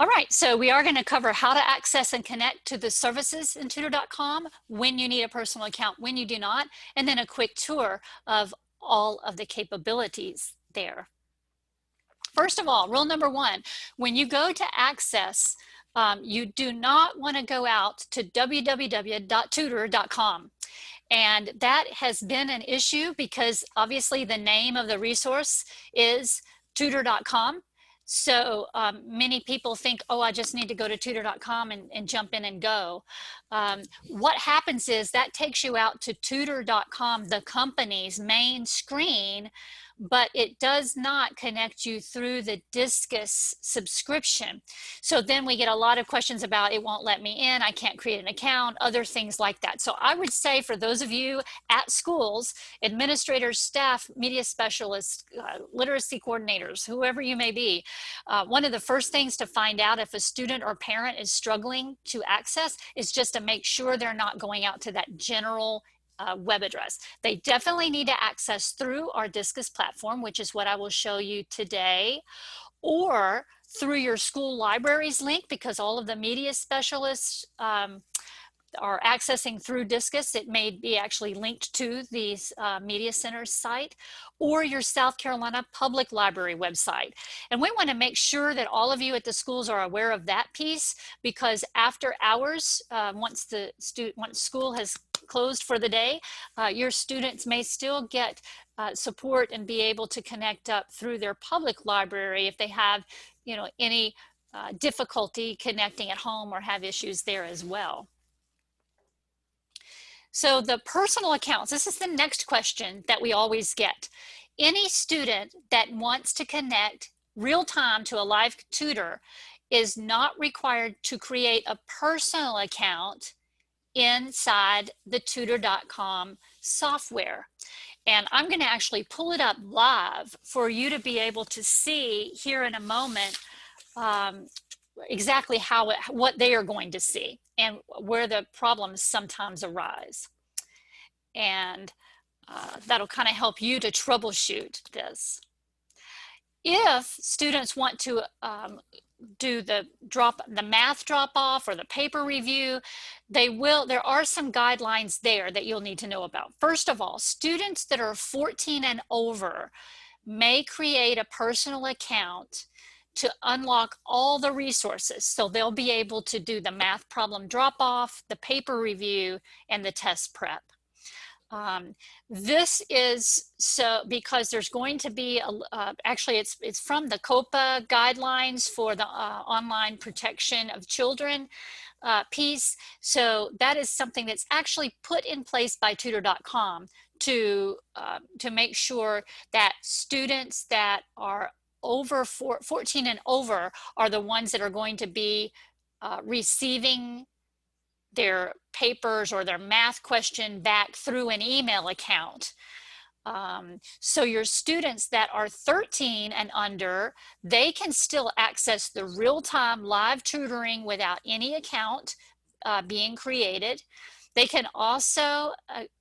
All right, so we are going to cover how to access and connect to the services in tutor.com, when you need a personal account, when you do not, and then a quick tour of all of the capabilities there. First of all, rule number one, when you go to access, you do not want to go out to www.tutor.com. And that has been an issue because obviously the name of the resource is tutor.com. So many people think, oh, I just need to go to tutor.com and jump in and go. What happens is that takes you out to tutor.com, the company's main screen, but it does not connect you through the Discus subscription. So then we get a lot of questions about it won't let me in, I can't create an account, other things like that. So I would say for those of you at schools, administrators, staff, media specialists, literacy coordinators, whoever you may be, one of the first things to find out if a student or parent is struggling to access is just to make sure they're not going out to that general web address. They definitely need to access through our Discus platform, which is what I will show you today, or through your school libraries link, because all of the media specialists are accessing through Discus. It may be actually linked to the Media Center's site, or your South Carolina Public Library website. And we want to make sure that all of you at the schools are aware of that piece, because after hours, once school has closed for the day, your students may still get support and be able to connect up through their public library if they have, any difficulty connecting at home or have issues there as well. So the personal accounts, this is the next question that we always get. Any student that wants to connect real time to a live tutor is not required to create a personal account inside the tutor.com software. And I'm going to actually pull it up live for you to be able to see here in a moment exactly what they are going to see and where the problems sometimes arise. And that'll kind of help you to troubleshoot this. If students want to do the math drop off or the paper review, there are some guidelines there that you'll need to know about. First of all, students that are 14 and over may create a personal account to unlock all the resources. So they'll be able to do the math problem drop off, the paper review, and the test prep. This is so because there's going to be actually it's from the COPA guidelines for the online protection of children piece. So that is something that's actually put in place by tutor.com to make sure that students that are over 14 and over are the ones that are going to be receiving their papers or their math question back through an email account. So your students that are 13 and under, they can still access the real-time live tutoring without any account being created. They can also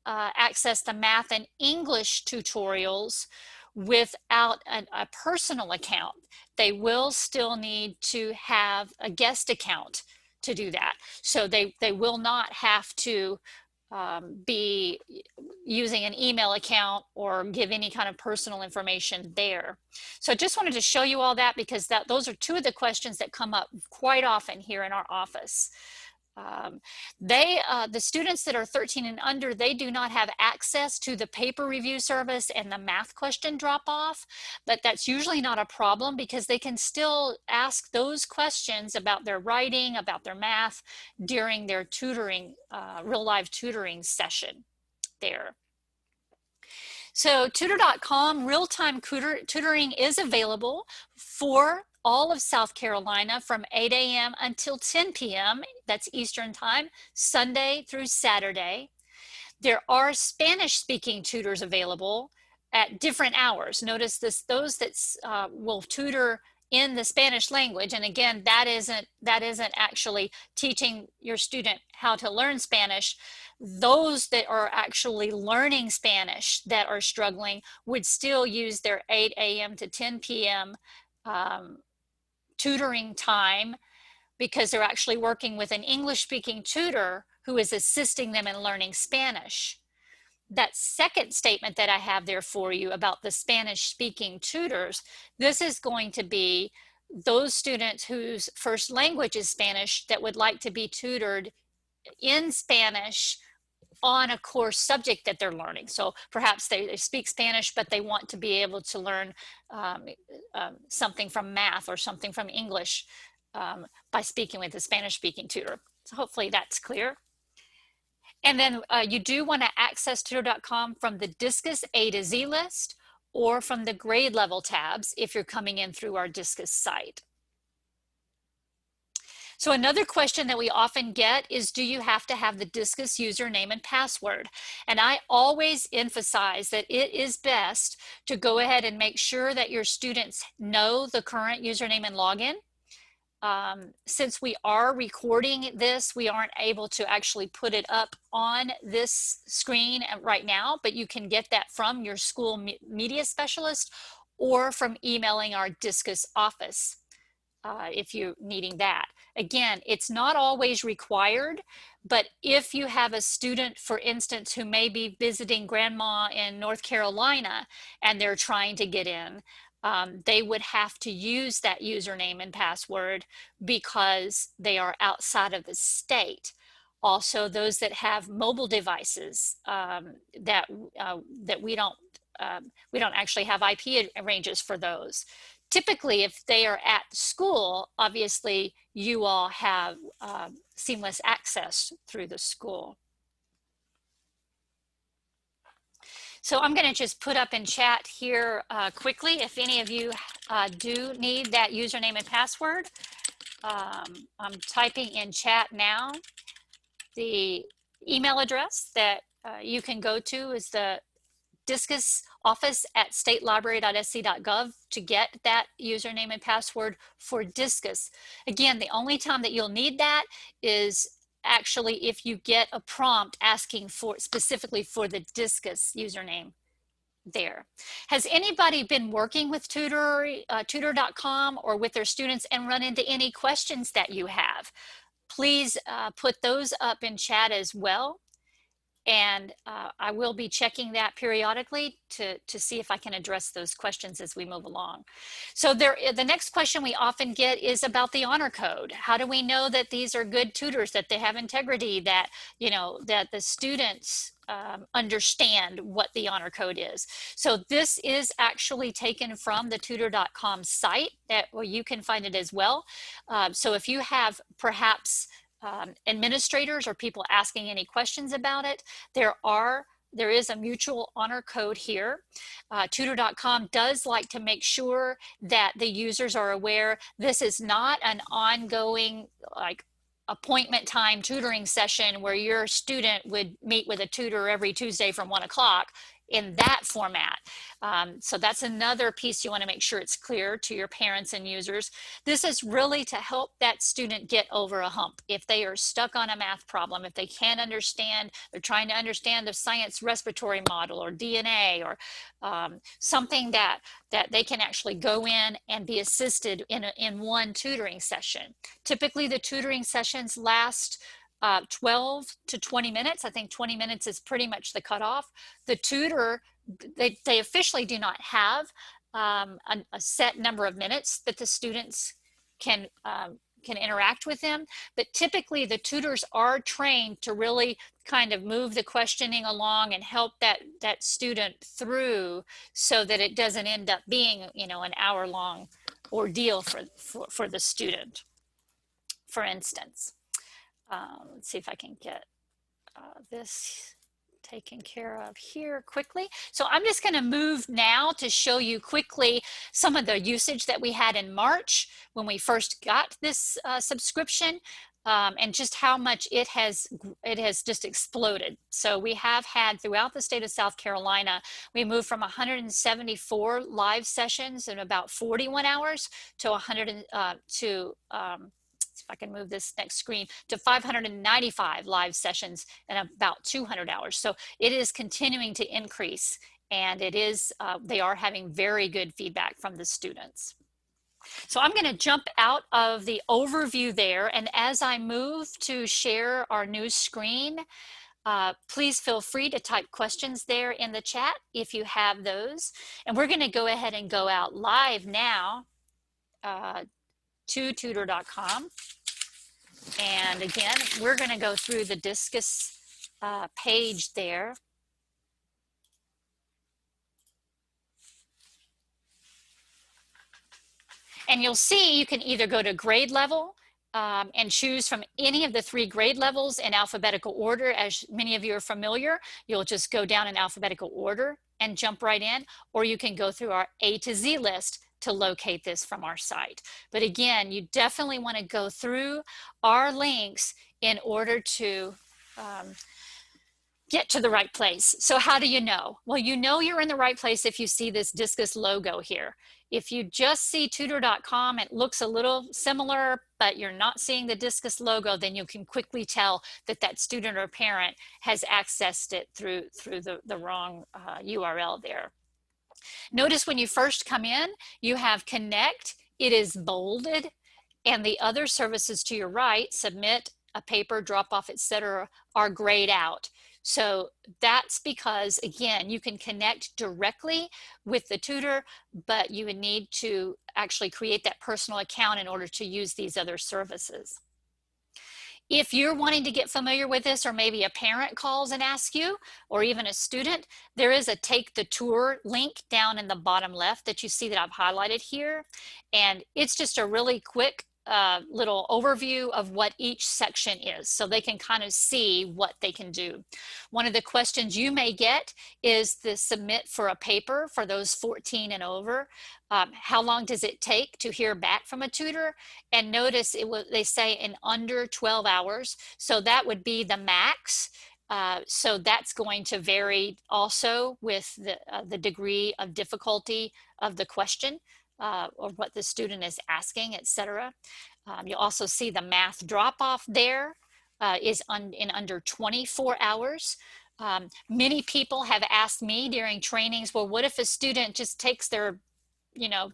access the math and English tutorials without a personal account. They will still need to have a guest account to do that. So they will not have to be using an email account or give any kind of personal information there. So I just wanted to show you all that because those are two of the questions that come up quite often here in our office. The students that are 13 and under, they do not have access to the paper review service and the math question drop off, but that's usually not a problem because they can still ask those questions about their writing, about their math during their tutoring, real live tutoring session there. So tutor.com real-time tutoring is available for all of South Carolina from 8 a.m. until 10 p.m. That's Eastern time, Sunday through Saturday. There are Spanish-speaking tutors available at different hours. Notice this, those that will tutor in the Spanish language, and again, that isn't actually teaching your student how to learn Spanish. Those that are actually learning Spanish that are struggling would still use their 8 a.m. to 10 p.m. Tutoring time because they're actually working with an English-speaking tutor who is assisting them in learning Spanish. That second statement that I have there for you about the Spanish-speaking tutors, this is going to be those students whose first language is Spanish that would like to be tutored in Spanish on a course subject that they're learning. So perhaps they speak Spanish, but they want to be able to learn something from math or something from English by speaking with a Spanish-speaking tutor. So hopefully that's clear. And then you do want to access tutor.com from the Discus A to Z list or from the grade level tabs if you're coming in through our Discus site. So another question that we often get is, do you have to have the Discus username and password? And I always emphasize that it is best to go ahead and make sure that your students know the current username and login. Since we are recording this, we aren't able to actually put it up on this screen right now, but you can get that from your school media specialist or from emailing our Discus office if you're needing that. Again, it's not always required, but if you have a student, for instance, who may be visiting grandma in North Carolina and they're trying to get in, they would have to use that username and password because they are outside of the state. Also, those that have mobile devices that we don't actually have IP ranges for those. Typically, if they are at school, obviously you all have seamless access through the school. So I'm going to just put up in chat here quickly if any of you do need that username and password. I'm typing in chat now. The email address that you can go to is the Discus office at statelibrary.sc.gov to get that username and password for Discus. Again, the only time that you'll need that is actually if you get a prompt asking for specifically for the Discus username there. Has anybody been working with tutor.com or with their students and run into any questions that you have? Please put those up in chat as well. And I will be checking that periodically to see if I can address those questions as we move along. So the next question we often get is about the honor code. How do we know that these are good tutors, that they have integrity, that, you know, that the students understand what the honor code is? So this is actually taken from the tutor.com site where you can find it as well. So if you have perhaps administrators or people asking any questions about it, there is a mutual honor code here. Tutor.com does like to make sure that the users are aware this is not an ongoing like appointment time tutoring session where your student would meet with a tutor every Tuesday from 1 o'clock in that format. So that's another piece you want to make sure it's clear to your parents and users. This is really to help that student get over a hump. If they are stuck on a math problem, if they can't understand, they're trying to understand the science respiratory model or DNA or something that they can actually go in and be assisted in one tutoring session. Typically the tutoring sessions last 12 to 20 minutes. I think 20 minutes is pretty much the cutoff. The tutor, they officially do not have a set number of minutes that the students can interact with them, but typically the tutors are trained to really kind of move the questioning along and help that student through so that it doesn't end up being, you know, an hour-long ordeal for the student, for instance. Let's see if I can get this taken care of here quickly. So I'm just going to move now to show you quickly some of the usage that we had in March when we first got this subscription, and just how much it has just exploded. So we have had throughout the state of South Carolina, we moved from 174 live sessions in about 41 hours to if I can move this next screen, to 595 live sessions in about 200 hours. So it is continuing to increase, and it is they are having very good feedback from the students. So I'm going to jump out of the overview there, and as I move to share our new screen, please feel free to type questions there in the chat if you have those. And we're going to go ahead and go out live now to tutor.com. And again, we're going to go through the Discus page there. And you'll see you can either go to grade level and choose from any of the 3 grade levels in alphabetical order. As many of you are familiar, you'll just go down in alphabetical order and jump right in, or you can go through our A to Z list to locate this from our site. But again, you definitely want to go through our links in order to get to the right place. So how do you know? Well, you know you're in the right place if you see this Discus logo here. If you just see tutor.com, it looks a little similar, but you're not seeing the Discus logo, then you can quickly tell that that student or parent has accessed it through the wrong URL there. Notice when you first come in, you have connect, it is bolded, and the other services to your right, submit, a paper, drop off, etc., are grayed out. So that's because, again, you can connect directly with the tutor, but you would need to actually create that personal account in order to use these other services. If you're wanting to get familiar with this, or maybe a parent calls and asks you, or even a student, there is a Take the Tour link down in the bottom left that you see that I've highlighted here. And it's just a really quick little overview of what each section is, so they can kind of see what they can do. One of the questions you may get is the submit for a paper for those 14 and over. How long does it take to hear back from a tutor? And notice they say in under 12 hours. So that would be the max. So that's going to vary also with the degree of difficulty of the question. Or what the student is asking, etc. You'll also see the math drop-off there is in under 24 hours. Many people have asked me during trainings, well, what if a student just takes their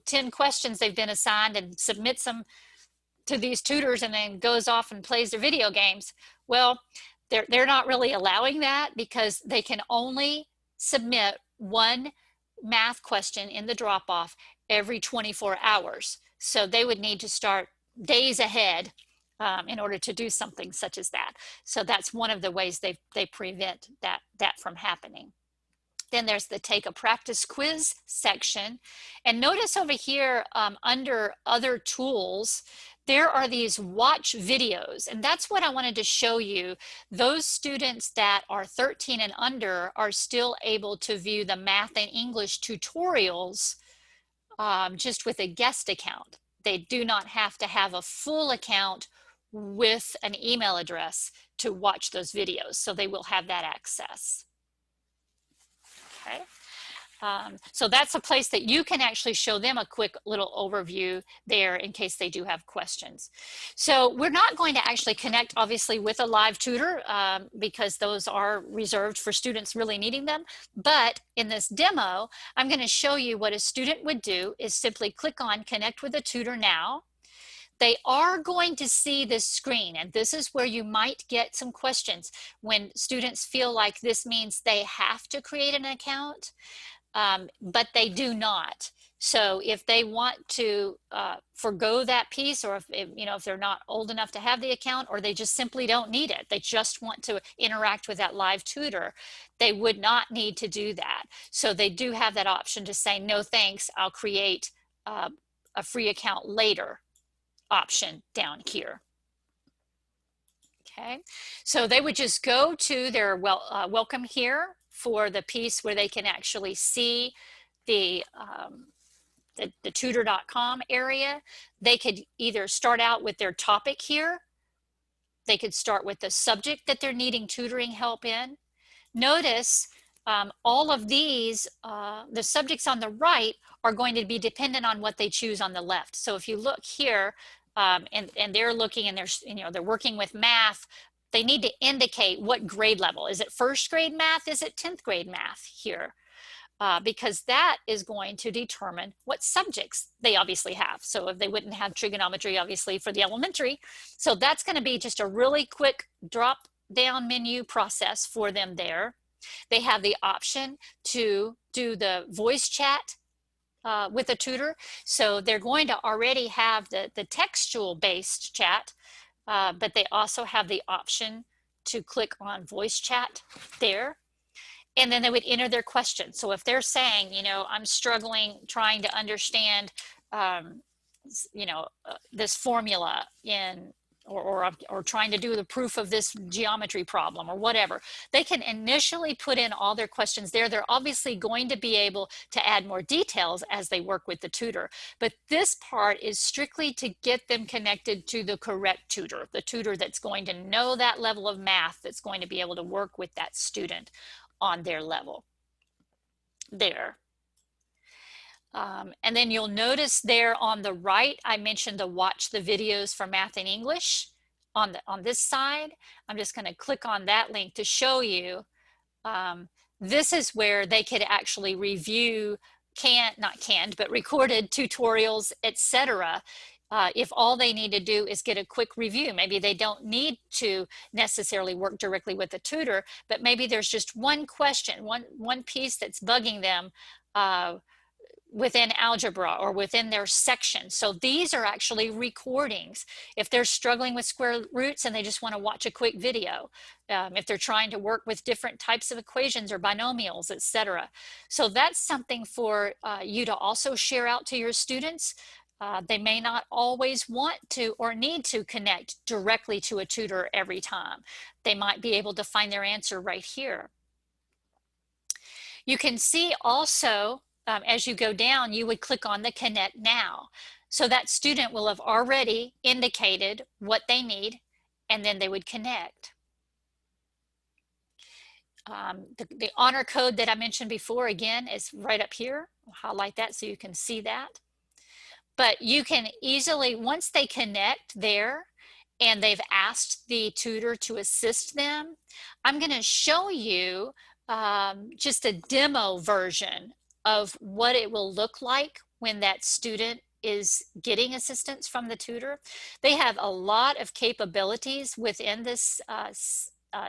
10 questions they've been assigned and submits them to these tutors and then goes off and plays their video games? Well, they're not really allowing that, because they can only submit one math question in the drop-off every 24 hours. So they would need to start days ahead in order to do something such as that. So that's one of the ways they prevent that from happening. Then there's the Take a Practice Quiz section. And notice over here under other tools, there are these watch videos. And that's what I wanted to show you. Those students that are 13 and under are still able to view the math and English tutorials just with a guest account. They do not have to have a full account with an email address to watch those videos. So they will have that access. Okay. So that's a place that you can actually show them a quick little overview there in case they do have questions. So we're not going to actually connect obviously with a live tutor because those are reserved for students really needing them. But in this demo, I'm going to show you what a student would do is simply click on Connect with a Tutor Now. They are going to see this screen, and this is where you might get some questions when students feel like this means they have to create an account. But they do not. So if they want to forgo that piece, or if they're not old enough to have the account, or they just simply don't need it, they just want to interact with that live tutor, they would not need to do that. So they do have that option to say, no thanks, I'll create a free account later option down here. Okay, so they would just go to their welcome here for the piece where they can actually see the tutor.com area. They could either start out with their topic here. They could start with the subject that they're needing tutoring help in. Notice all of these, the subjects on the right are going to be dependent on what they choose on the left. So if you look here, and they're looking and they're working with math, they need to indicate what grade level. Is it first grade math? Is it 10th grade math here? because that is going to determine what subjects they obviously have. So if they wouldn't have trigonometry, obviously, for the elementary. So that's going to be just a really quick drop down menu process for them there. They have the option to do the voice chat with a tutor. So they're going to already have the textual based chat, but they also have the option to click on voice chat there. And then they would enter their question. So if they're saying, you know, I'm struggling trying to understand, this formula in, or trying to do the proof of this geometry problem or whatever, they can initially put in all their questions there. They're obviously going to be able to add more details as they work with the tutor, but this part is strictly to get them connected to the correct tutor, the tutor that's going to know that level of math, that's going to be able to work with that student on their level there. And then you'll notice there on the right, I mentioned to watch the videos for math and English on this side. I'm just going to click on that link to show you. This is where they could actually review but recorded tutorials, etc. If all they need to do is get a quick review. Maybe they don't need to necessarily work directly with the tutor, but maybe there's just one question, one piece that's bugging them within algebra or within their section. So these are actually recordings. If they're struggling with square roots and they just want to watch a quick video, if they're trying to work with different types of equations or binomials, etc. So that's something for you to also share out to your students. They may not always want to or need to connect directly to a tutor every time. They might be able to find their answer right here. You can see also, as you go down, you would click on the Connect Now. So that student will have already indicated what they need, and then they would connect. The honor code that I mentioned before, again, is right up here. I'll highlight that so you can see that. But you can easily, once they connect there and they've asked the tutor to assist them, I'm going to show you just a demo version of what it will look like when that student is getting assistance from the tutor. They have a lot of capabilities within this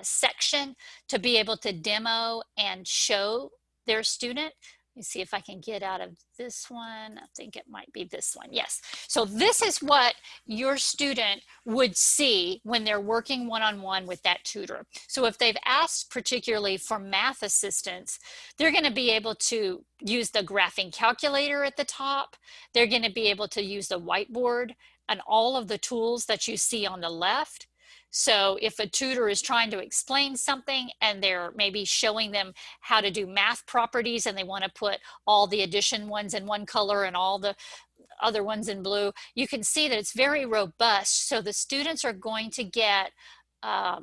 section to be able to demo and show their student. Let me see if I can get out of this one. I think it might be this one. Yes. So this is what your student would see when they're working one-on-one with that tutor. So if they've asked particularly for math assistance, they're going to be able to use the graphing calculator at the top. They're going to be able to use the whiteboard and all of the tools that you see on the left. So if a tutor is trying to explain something and they're maybe showing them how to do math properties and they want to put all the addition ones in one color and all the other ones in blue, you can see that it's very robust. So the students are going to get a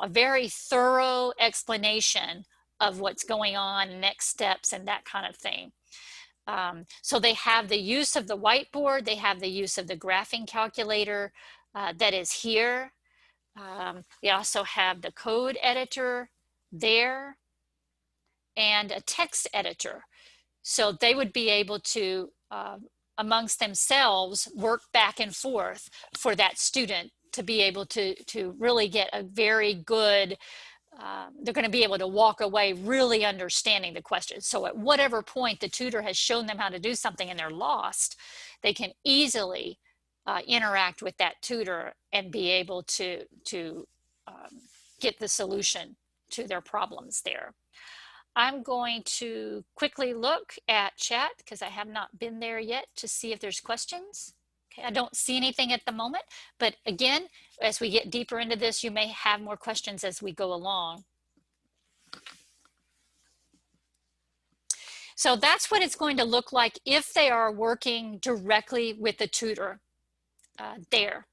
very thorough explanation of what's going on, next steps, and that kind of thing. So they have the use of the whiteboard, they have the use of the graphing calculator that is here. They also have the code editor there and a text editor. So they would be able to, amongst themselves, work back and forth for that student to be able to really get a very good, they're going to be able to walk away really understanding the question. So at whatever point the tutor has shown them how to do something and they're lost, they can easily interact with that tutor and be able to get the solution to their problems there. I'm going to quickly look at chat because I have not been there yet to see if there's questions. Okay, I don't see anything at the moment, but again, as we get deeper into this, you may have more questions as we go along. So that's what it's going to look like if they are working directly with the tutor there.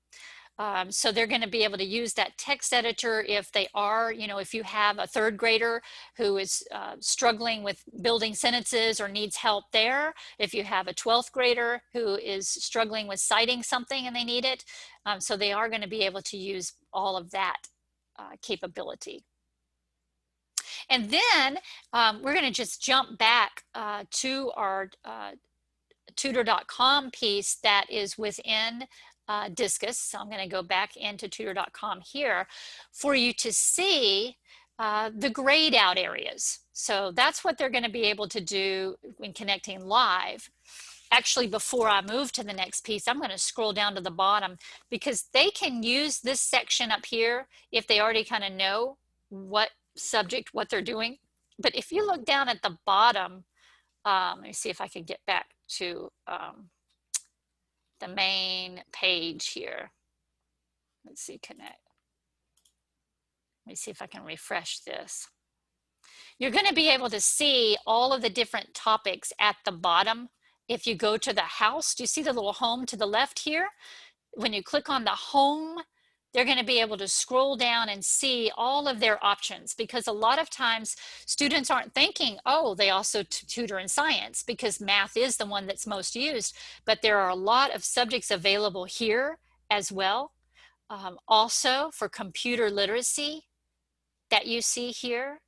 So they're going to be able to use that text editor if they are, if you have a third grader who is struggling with building sentences or needs help there, if you have a 12th grader who is struggling with citing something and they need it. So they are going to be able to use all of that capability. And then we're going to just jump back to our tutor.com piece that is within Discus. So I'm going to go back into tutor.com here for you to see the grayed out areas. So that's what they're going to be able to do when connecting live. Actually, before I move to the next piece, I'm going to scroll down to the bottom because they can use this section up here if they already kind of know what subject, what they're doing. But if you look down at the bottom, let me see if I can get back to the main page here. Let's see, connect. Let me see if I can refresh this. You're going to be able to see all of the different topics at the bottom. If you go to the house, do you see the little home to the left here? When you click on the home, they're going to be able to scroll down and see all of their options, because a lot of times students aren't thinking, oh, they also tutor in science, because math is the one that's most used, but there are a lot of subjects available here as well. Also for computer literacy that you see here.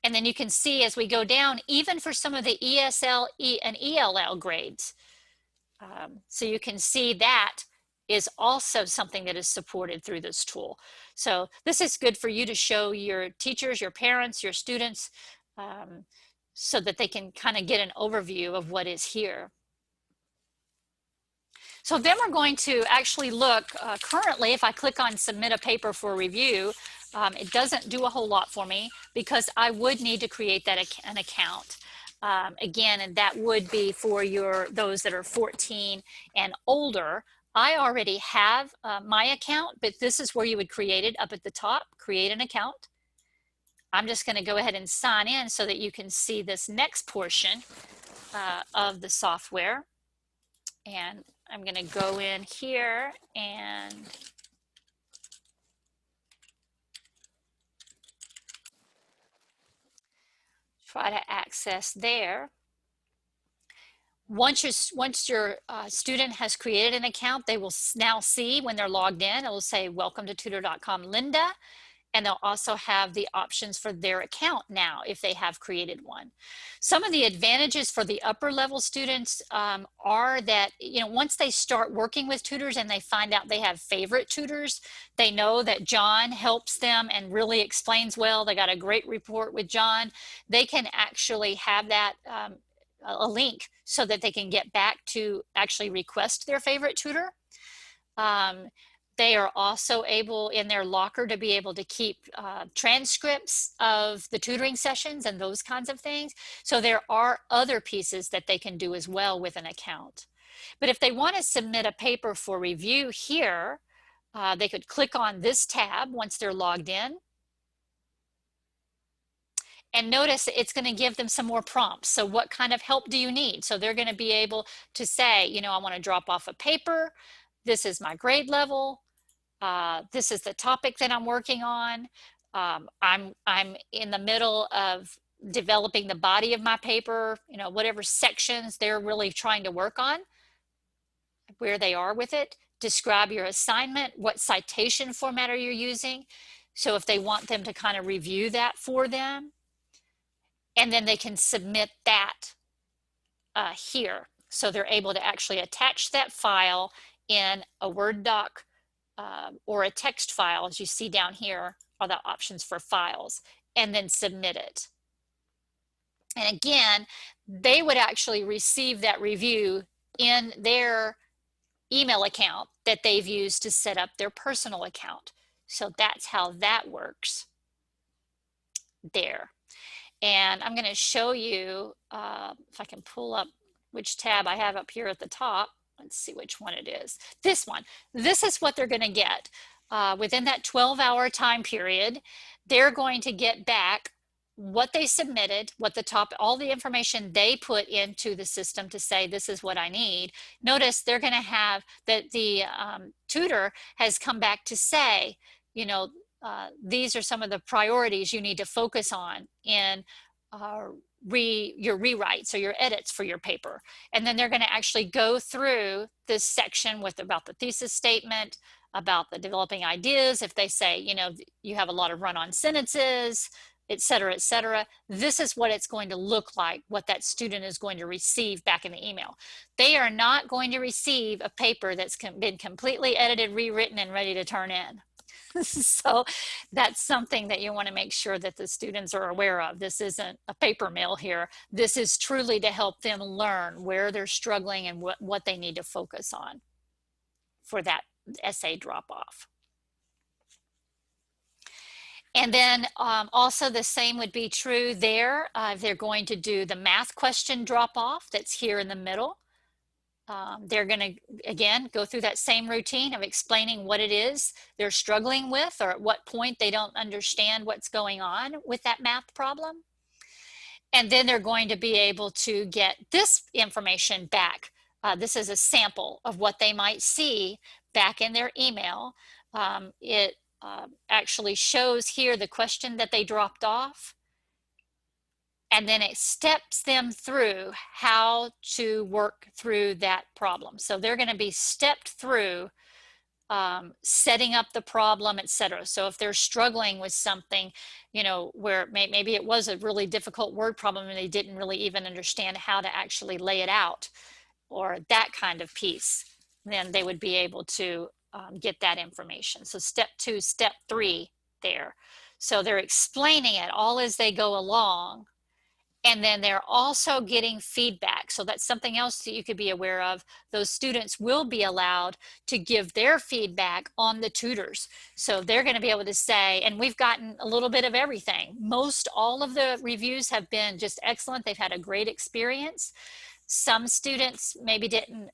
And then you can see as we go down, even for some of the ESL and ELL grades. So you can see that is also something that is supported through this tool. So this is good for you to show your teachers, your parents, your students, so that they can kind of get an overview of what is here. So then we're going to actually look currently, if I click on submit a paper for review, it doesn't do a whole lot for me because I would need to create that an account. Again, and that would be for those that are 14 and older. I already have my account, but this is where you would create it up at the top, create an account. I'm just going to go ahead and sign in so that you can see this next portion of the software. And I'm going to go in here and try to access there. Once your student has created an account, they will now see when they're logged in, it will say, welcome to tutor.com, Linda. And they'll also have the options for their account now if they have created one. Some of the advantages for the upper level students are that, once they start working with tutors and they find out they have favorite tutors, they know that John helps them and really explains well. They got a great report with John. They can actually have that a link so that they can get back to actually request their favorite tutor. They are also able in their locker to be able to keep transcripts of the tutoring sessions and those kinds of things. So there are other pieces that they can do as well with an account. But if they want to submit a paper for review here, they could click on this tab once they're logged in. And notice it's going to give them some more prompts. So what kind of help do you need? So they're going to be able to say, I want to drop off a paper. This is my grade level. This is the topic that I'm working on. I'm in the middle of developing the body of my paper, whatever sections they're really trying to work on, where they are with it. Describe your assignment. What citation format are you using? So if they want them to kind of review that for them, and then they can submit that here. So they're able to actually attach that file in a Word doc or a text file, as you see down here are the options for files, and then submit it. And again, they would actually receive that review in their email account that they've used to set up their personal account. So that's how that works there. And I'm going to show you if I can pull up which tab I have up here at the top. Let's see which one it is. This one. This is what they're going to get. Within that 12-hour time period, they're going to get back what they submitted, all the information they put into the system to say, this is what I need. Notice they're going to have that the tutor has come back to say, these are some of the priorities you need to focus on in your rewrites or your edits for your paper. And then they're going to actually go through this section about the thesis statement, about the developing ideas. If they say, you know, you have a lot of run-on sentences, et cetera, this is what it's going to look like, what that student is going to receive back in the email. They are not going to receive a paper that's been completely edited, rewritten, and ready to turn in. So that's something that you want to make sure that the students are aware of. This isn't a paper mill here. This is truly to help them learn where they're struggling and what they need to focus on for that essay drop off. And then also the same would be true there. They're going to do the math question drop off that's here in the middle. They're going to, again, go through that same routine of explaining what it is they're struggling with, or at what point they don't understand what's going on with that math problem. And then they're going to be able to get this information back. This is a sample of what they might see back in their email. It actually shows here the question that they dropped off. And then it steps them through how to work through that problem. So they're going to be stepped through setting up the problem, etc. So if they're struggling with something, you know, where maybe it was a really difficult word problem and they didn't really even understand how to actually lay it out, or that kind of piece, then they would be able to get that information. So step 2, step 3 there. So they're explaining it all as they go along. And then they're also getting feedback. So that's something else that you could be aware of. Those students will be allowed to give their feedback on the tutors. So they're going to be able to say, and we've gotten a little bit of everything. Most all of the reviews have been just excellent. They've had a great experience. Some students maybe didn't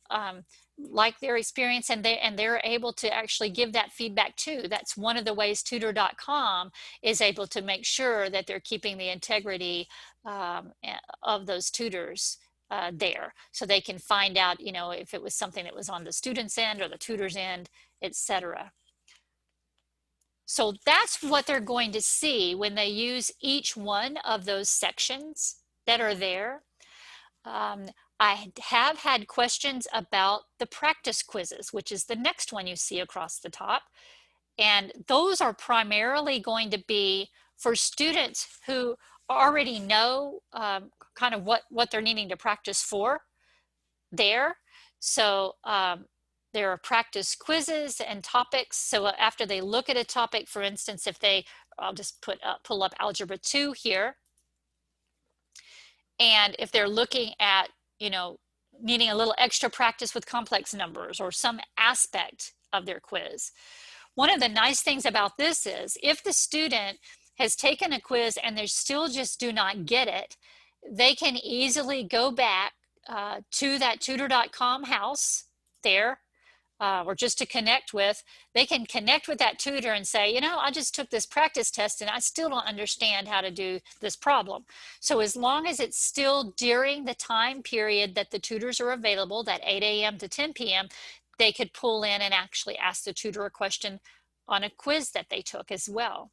like their experience, and they're able to actually give that feedback too. That's one of the ways Tutor.com is able to make sure that they're keeping the integrity of those tutors there, so they can find out, you know, if it was something that was on the student's end or the tutor's end, etc. So that's what they're going to see when they use each one of those sections that are there. I have had questions about the practice quizzes, which is the next one you see across the top. And those are primarily going to be for students who already know kind of what they're needing to practice for there. So there are practice quizzes and topics. So after they look at a topic, for instance, if they, I'll just pull up Algebra 2 here. And if they're looking at, you know, needing a little extra practice with complex numbers or some aspect of their quiz. One of the nice things about this is if the student has taken a quiz and they still just do not get it, they can easily go back to that tutor.com house there, or just to connect with. They can connect with that tutor and say, you know, I just took this practice test and I still don't understand how to do this problem. So as long as it's still during the time period that the tutors are available, that 8 a.m. to 10 p.m., they could pull in and actually ask the tutor a question on a quiz that they took as well.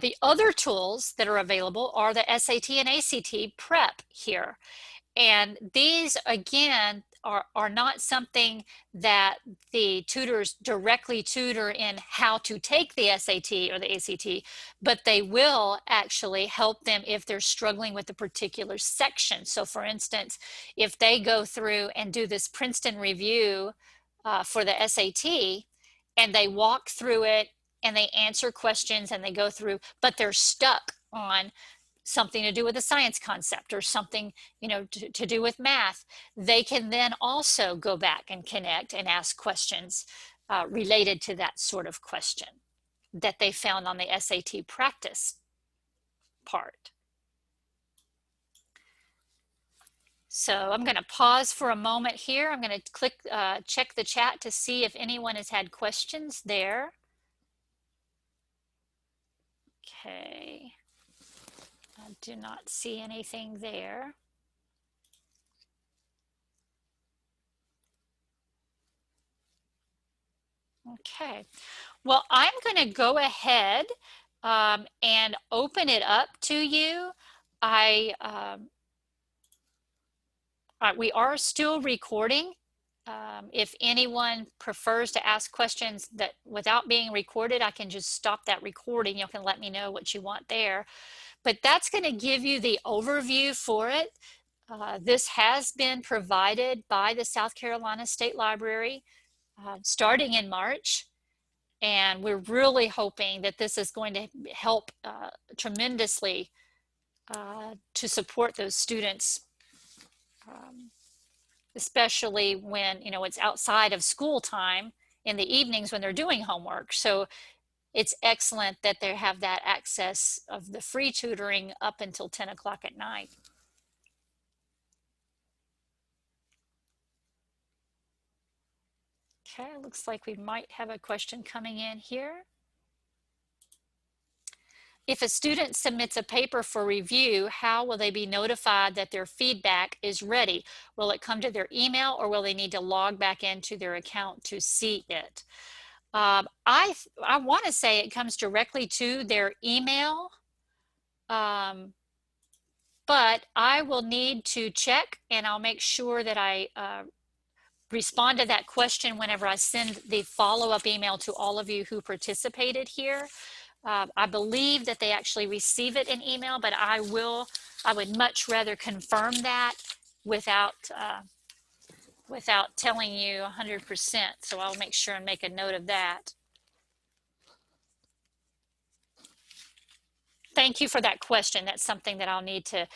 The other tools that are available are the SAT and ACT prep here. And these, again, are not something that the tutors directly tutor in how to take the SAT or the ACT, but they will actually help them if they're struggling with a particular section. So for instance, if they go through and do this Princeton review for the SAT, and they walk through it and they answer questions and they go through, but they're stuck on something to do with a science concept or something, you know, to do with math, they can then also go back and connect and ask questions related to that sort of question that they found on the SAT practice part. So I'm going to pause for a moment here. I'm going to click, check the chat to see if anyone has had questions there. Okay. I do not see anything there. Okay, well, I'm going to go ahead and open it up to you. We are still recording If anyone prefers to ask questions that without being recorded, I can just stop that recording. You can let me know what you want there. But that's going to give you the overview for it. This has been provided by the South Carolina State Library starting in March. And we're really hoping that this is going to help tremendously to support those students, especially when, you know, it's outside of school time in the evenings when they're doing homework. So it's excellent that they have that access of the free tutoring up until 10 o'clock at night. Okay, looks like we might have a question coming in here. If a student submits a paper for review, how will they be notified that their feedback is ready? Will it come to their email, or will they need to log back into their account to see it? I want to say it comes directly to their email, but I will need to check, and I'll make sure that I respond to that question whenever I send the follow-up email to all of you who participated here. I believe that they actually receive it in email, but I would much rather confirm that without telling you 100%. So I'll make sure and make a note of that. Thank you for that question. That's something that I'll need to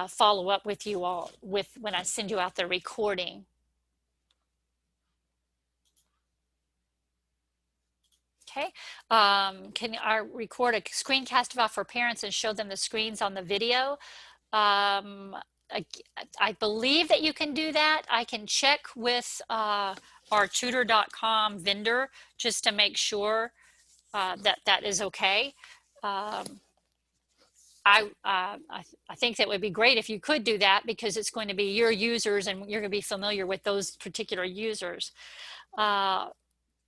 follow up with you all with when I send you out the recording. Okay, can I record a screencast for parents and show them the screens on the video? I believe that you can do that. I can check with our Tutor.com vendor just to make sure that that is okay. I think that would be great if you could do that, because it's going to be your users and you're going to be familiar with those particular users.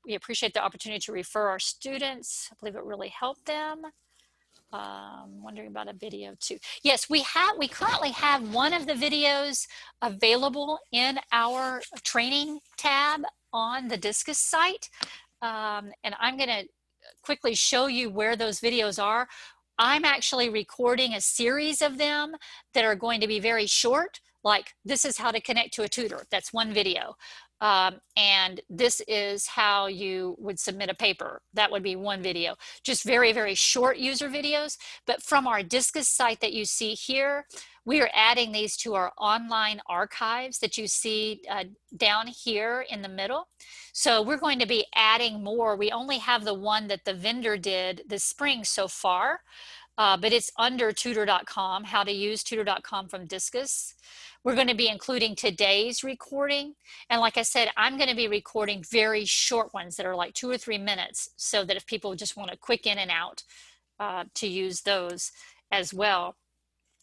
We appreciate the opportunity to refer our students. I believe it really helped them. Wondering about a video too. Yes, we currently have one of the videos available in our training tab on the Discus site. And I'm going to quickly show you where those videos are. I'm actually recording a series of them that are going to be very short, like this is how to connect to a tutor. That's one video. And this is how you would submit a paper. That would be one video. Just very, very short user videos. But from our Discus site that you see here, we are adding these to our online archives that you see down here in the middle. So we're going to be adding more. We only have the one that the vendor did this spring so far, but it's under Tutor.com, how to use Tutor.com from Discus. We're going to be including today's recording. And like I said, I'm going to be recording very short ones that are like 2 or 3 minutes, so that if people just want a quick in and out to use those as well.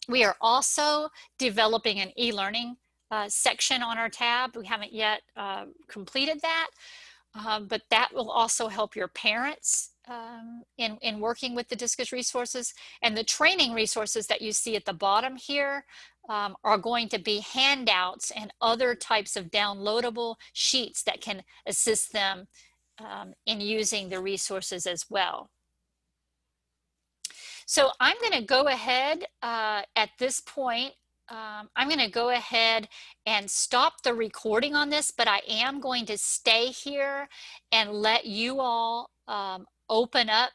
We are also developing an e-learning section on our tab. We haven't yet completed that, but that will also help your parents in working with the Discus resources. And the training resources that you see at the bottom here are going to be handouts and other types of downloadable sheets that can assist them in using the resources as well. So I'm going to go ahead at this point. I'm going to go ahead and stop the recording on this, but I am going to stay here and let you all open up